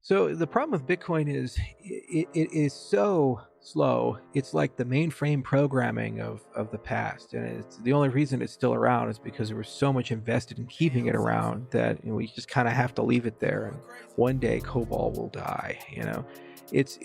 So the problem with Bitcoin is it is so slow. It's like the mainframe programming of the past, and it's the only reason it's still around is because there was so much invested in keeping it around that we just kind of have to leave it there. And one day, COBOL will die. It's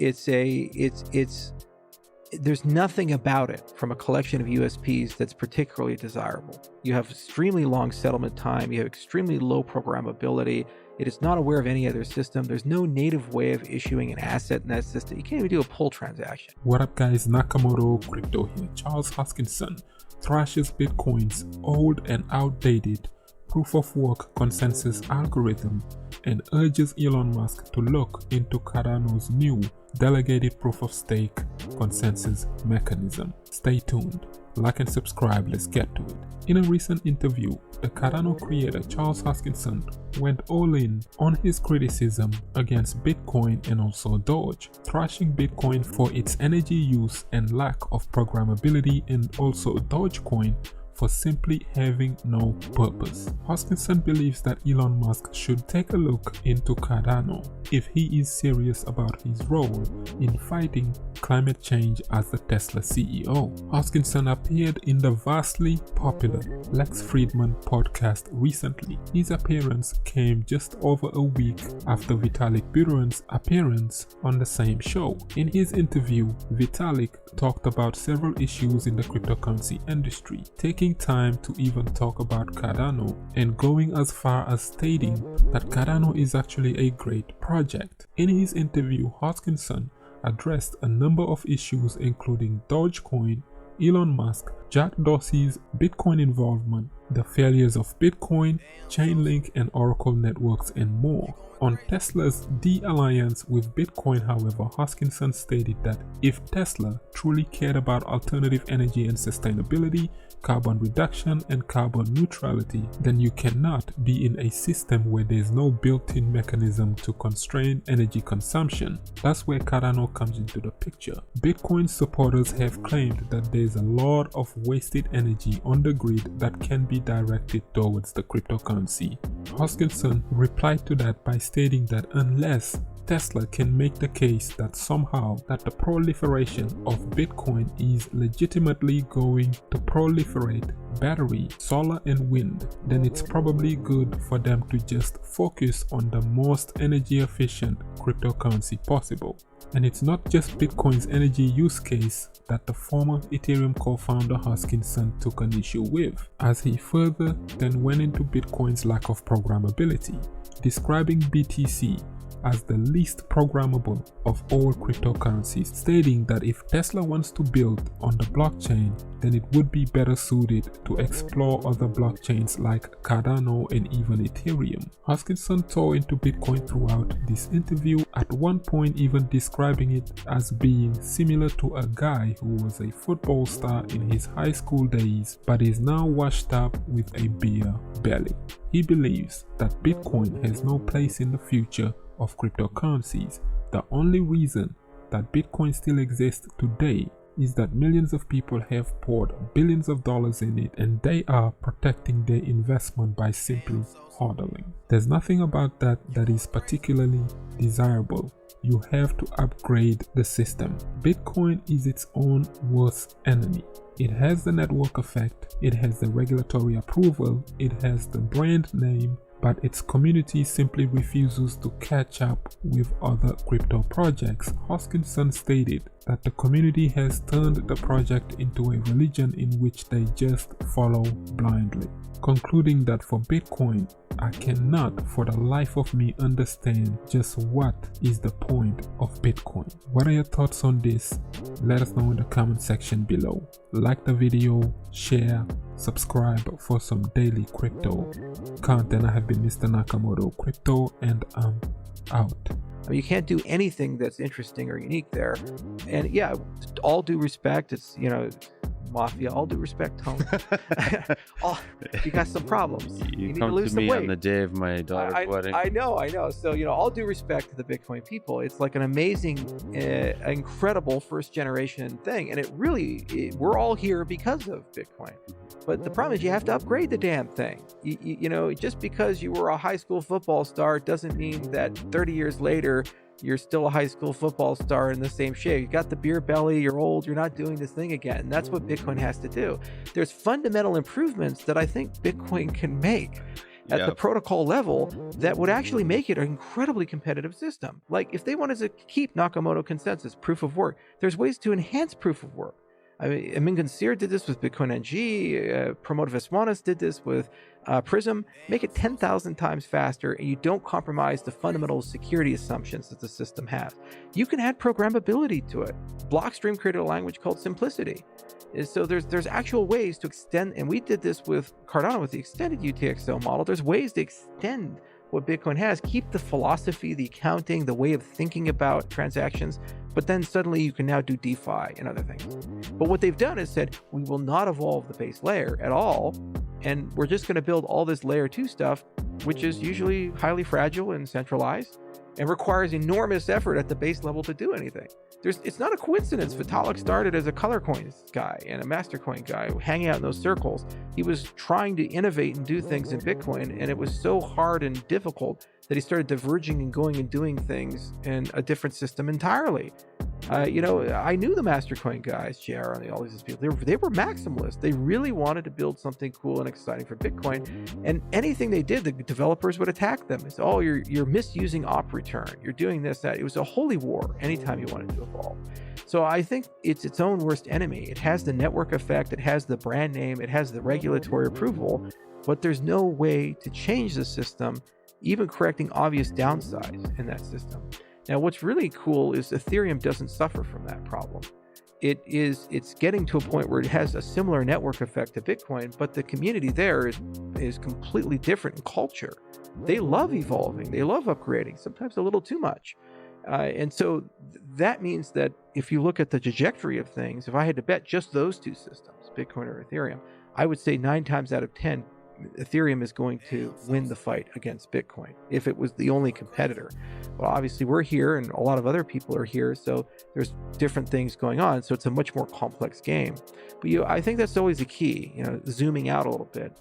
there's nothing about it from a collection of USPs that's particularly desirable. You have extremely long settlement time. You have extremely low programmability. It is not aware of any other system. There's no native way of issuing an asset in that system. You can't even do a pull transaction. What up guys, Nakamoto Crypto here. Charles Hoskinson thrashes Bitcoin's old and outdated proof-of-work consensus algorithm and urges Elon Musk to look into Cardano's new delegated proof-of-stake consensus mechanism. Stay tuned, like and subscribe, let's get to it. In a recent interview, the Cardano creator Charles Hoskinson went all in on his criticism against Bitcoin and also Doge, thrashing Bitcoin for its energy use and lack of programmability, and also Dogecoin for simply having no purpose. Hoskinson believes that Elon Musk should take a look into Cardano if he is serious about his role in fighting climate change as the Tesla CEO. Hoskinson appeared in the vastly popular Lex Fridman podcast recently. His appearance came just over a week after Vitalik Buterin's appearance on the same show. In his interview, Vitalik talked about several issues in the cryptocurrency industry, taking time to even talk about Cardano and going as far as stating that Cardano is actually a great project. In his interview, Hoskinson addressed a number of issues including Dogecoin, Elon Musk, Jack Dorsey's Bitcoin involvement, the failures of Bitcoin, Chainlink and Oracle networks, and more. On Tesla's de-alliance with Bitcoin, however, Hoskinson stated that if Tesla truly cared about alternative energy and sustainability, carbon reduction and carbon neutrality, then you cannot be in a system where there's no built-in mechanism to constrain energy consumption. That's where Cardano comes into the picture. Bitcoin supporters have claimed that there's a lot of wasted energy on the grid that can be directed towards the cryptocurrency. Hoskinson replied to that by stating that unless Tesla can make the case that somehow that the proliferation of Bitcoin is legitimately going to proliferate battery, solar and wind, then it's probably good for them to just focus on the most energy efficient cryptocurrency possible. And it's not just Bitcoin's energy use case that the former Ethereum co-founder Hoskinson took an issue with, as he further then went into Bitcoin's lack of programmability, describing BTC as the least programmable of all cryptocurrencies, stating that if Tesla wants to build on the blockchain, then it would be better suited to explore other blockchains like Cardano and even Ethereum. Hoskinson tore into Bitcoin throughout this interview, at one point even describing it as being similar to a guy who was a football star in his high school days but is now washed up with a beer belly. He believes that Bitcoin has no place in the future of cryptocurrencies. The only reason that Bitcoin still exists today is that millions of people have poured billions of dollars in it, and they are protecting their investment by simply hodling. There's nothing about that that is particularly desirable. You have to upgrade the system. Bitcoin is its own worst enemy. It has the network effect, it has the regulatory approval, it has the brand name, but its community simply refuses to catch up with other crypto projects. Hoskinson stated that the community has turned the project into a religion in which they just follow blindly, concluding that for Bitcoin, I cannot for the life of me understand just what is the point of Bitcoin. What are your thoughts on this? Let us know in the comment section below. Like the video, share, subscribe for some daily crypto content. I have been Mr. Nakamoto Crypto, and I'm out. You can't do anything that's interesting or unique there. And yeah, all due respect, it's Mafia. All due respect, Tone. You got some problems. You need come to lose to me some weight. on the day of my daughter's wedding. I know. So, all due respect to the Bitcoin people, it's like an amazing, incredible first generation thing. And we're all here because of Bitcoin. But the problem is you have to upgrade the damn thing. Just because you were a high school football star doesn't mean that 30 years later, you're still a high school football star in the same shape. You got the beer belly, you're old, you're not doing this thing again. And that's what Bitcoin has to do. There's fundamental improvements that I think Bitcoin can make at the protocol level that would actually make it an incredibly competitive system. Like if they wanted to keep Nakamoto consensus, proof of work, there's ways to enhance proof of work. I mean, Amin Gansir did this with Bitcoin NG, Pramod Viswanas did this with Prism. Make it 10,000 times faster, and you don't compromise the fundamental security assumptions that the system has. You can add programmability to it. Blockstream created a language called Simplicity. So there's actual ways to extend, and we did this with Cardano with the extended UTXO model. There's ways to extend what Bitcoin has, keep the philosophy, the accounting, the way of thinking about transactions, but then suddenly you can now do DeFi and other things. But what they've done is said, we will not evolve the base layer at all, and we're just going to build all this layer 2 stuff, which is usually highly fragile and centralized and requires enormous effort at the base level to do anything. It's not a coincidence Vitalik started as a color coins guy and a Mastercoin guy, hanging out in those circles. He was trying to innovate and do things in Bitcoin, and it was so hard and difficult that he started diverging and going and doing things in a different system entirely. I knew the Mastercoin guys, JR, and all these people. They were maximalists. They really wanted to build something cool and exciting for Bitcoin, and anything they did, the developers would attack them. It's, you're misusing op return. You're doing this, that. It was a holy war anytime you wanted to evolve. So I think it's its own worst enemy. It has the network effect. It has the brand name. It has the regulatory approval, but there's no way to change the system, even correcting obvious downsides in that system. Now, what's really cool is Ethereum doesn't suffer from that problem. It's getting to a point where it has a similar network effect to Bitcoin, but the community there is completely different in culture. They love evolving, they love upgrading, sometimes a little too much. And so that means that if you look at the trajectory of things, if I had to bet just those two systems, Bitcoin or Ethereum, I would say 9 times out of 10, Ethereum is going to win the fight against Bitcoin if it was the only competitor. Well, obviously we're here and a lot of other people are here, so there's different things going on, so it's a much more complex game. But I think that's always the key, zooming out a little bit,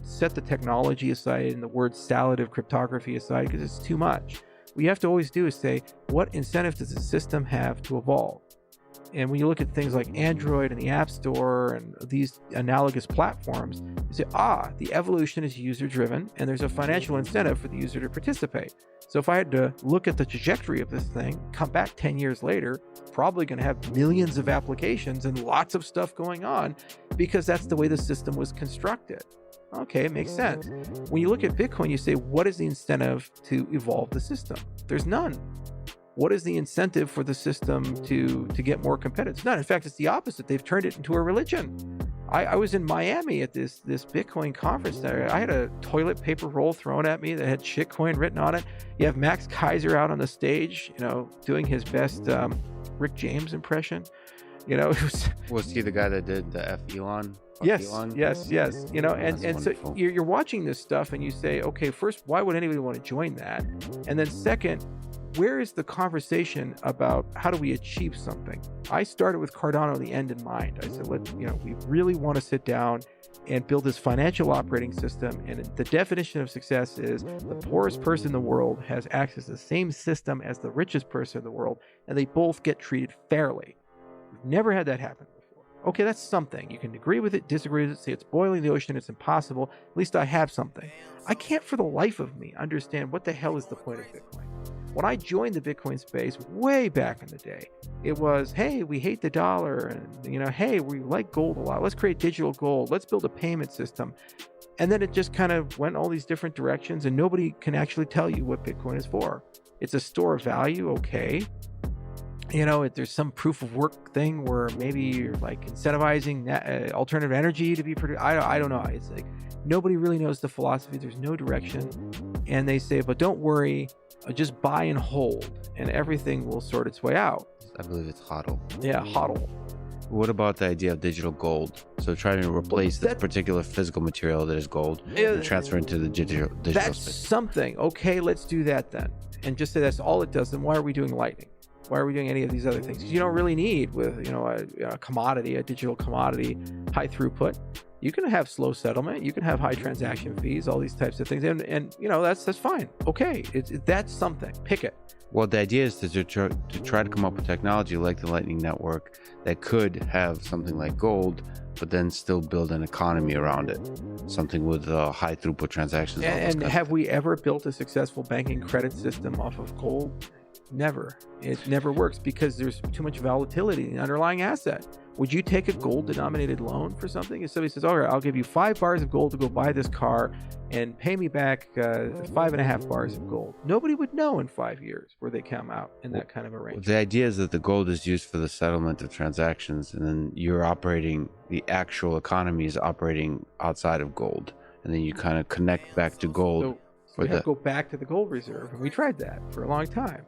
set the technology aside and the word salad of cryptography aside, because it's too much. What you have to always do is say, what incentive does the system have to evolve? And when you look at things like Android and the App Store and these analogous platforms, you say, the evolution is user-driven, and there's a financial incentive for the user to participate. So if I had to look at the trajectory of this thing, come back 10 years later, probably going to have millions of applications and lots of stuff going on, because that's the way the system was constructed. Okay, it makes sense. When you look at Bitcoin, you say, what is the incentive to evolve the system? There's none. What is the incentive for the system to get more competitive? It's none. In fact, it's the opposite. They've turned it into a religion. I was in Miami at this Bitcoin conference there. I had a toilet paper roll thrown at me that had shitcoin written on it. You have Max Kaiser out on the stage, doing his best Rick James impression. Was he the guy that did the F Elon? Yes. Elon? Yes. And so you're watching this stuff and you say, okay, first, why would anybody want to join that? And then second, where is the conversation about how do we achieve something? I started with Cardano, the end in mind. I said, we really want to sit down and build this financial operating system. And the definition of success is the poorest person in the world has access to the same system as the richest person in the world, and they both get treated fairly. We've never had that happen before. Okay, that's something. You can agree with it, disagree with it, say it's boiling the ocean, it's impossible. At least I have something. I can't for the life of me understand what the hell is the point of Bitcoin. When I joined the Bitcoin space way back in the day, it was, hey, we hate the dollar, and hey, we like gold a lot. Let's create digital gold. Let's build a payment system. And then it just kind of went all these different directions, and nobody can actually tell you what Bitcoin is for. It's a store of value, okay. There's some proof of work thing where maybe you're like incentivizing alternative energy to be produced. I don't know. It's like nobody really knows the philosophy. There's no direction. And they say, but don't worry, just buy and hold, and everything will sort its way out. I believe it's HODL. Yeah, HODL. What about the idea of digital gold? So trying to replace this particular physical material that is gold and transfer into the digital That's space. something. Okay, let's do that then. And just say that's all it does. Then why are we doing Lightning? Why are we doing any of these other things? You don't really need with, you know, a commodity, a digital commodity, high throughput. You can have slow settlement. You can have high transaction fees, all these types of things. And you know, that's fine. Okay, that's something. Pick it. Well, the idea is to try to come up with technology like the Lightning Network that could have something like gold, but then still build an economy around it. Something with high throughput transactions. And have we ever built a successful banking credit system off of gold? Never. It never works because there's too much volatility in the underlying asset. Would you take a gold denominated loan for something? If somebody says, all right, I'll give you 5 bars of gold to go buy this car and pay me back 5.5 bars of gold. Nobody would know in 5 years where they come out in that kind of arrangement. The idea is that the gold is used for the settlement of transactions, and then you're operating, the actual economy is operating outside of gold. And then you kind of connect back to gold. So we have to go back to the gold reserve. And we tried that for a long time.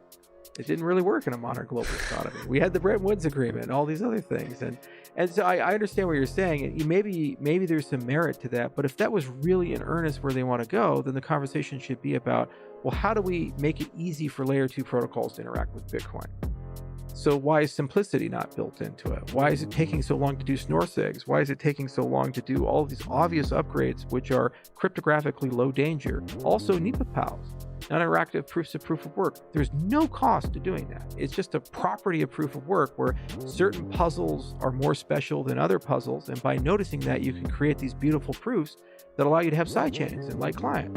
It didn't really work in a modern global economy. We had the Bretton Woods Agreement and all these other things. And so I understand what you're saying. And maybe there's some merit to that. But if that was really in earnest where they want to go, then the conversation should be about, well, how do we make it easy for layer 2 protocols to interact with Bitcoin? So why is simplicity not built into it? Why is it taking so long to do SNORSEGs? Why is it taking so long to do all of these obvious upgrades, which are cryptographically low danger? Also NEPA PALs, non-interactive proofs of proof of work. There's no cost to doing that. It's just a property of proof of work where certain puzzles are more special than other puzzles. And by noticing that, you can create these beautiful proofs that allow you to have sidechains and light client.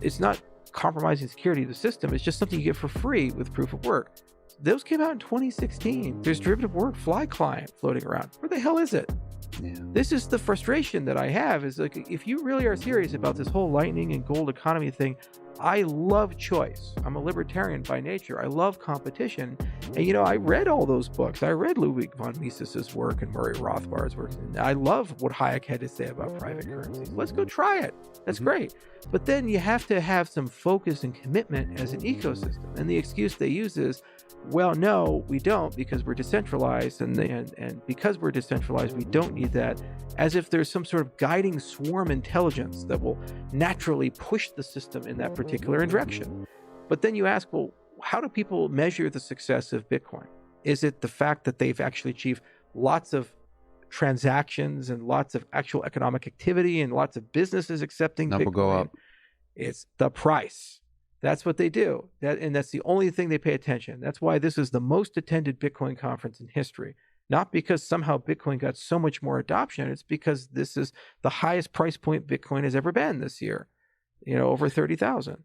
It's not compromising security of the system. It's just something you get for free with proof of work. Those came out in 2016. There's derivative work fly client floating around. Where the hell is it? Yeah. This is the frustration that I have, is like, if you really are serious about this whole Lightning and gold economy thing, I love choice. I'm a libertarian by nature. I love competition. And, you know, I read all those books. I read Ludwig von Mises's work and Murray Rothbard's work. And I love what Hayek had to say about private currencies. Let's go try it. That's great. But then you have to have some focus and commitment as an ecosystem. And the excuse they use is, well, no, we don't, because we're decentralized. And because we're decentralized, we don't need that. As if there's some sort of guiding swarm intelligence that will naturally push the system in that particular direction. But then you ask, well, how do people measure the success of Bitcoin? Is it the fact that they've actually achieved lots of transactions and lots of actual economic activity and lots of businesses accepting Number Bitcoin? go up. It's the price. That's what they do. And that's the only thing they pay attention. That's why this is the most attended Bitcoin conference in history. Not because somehow Bitcoin got so much more adoption. It's because this is the highest price point Bitcoin has ever been this year. You know, over 30,000.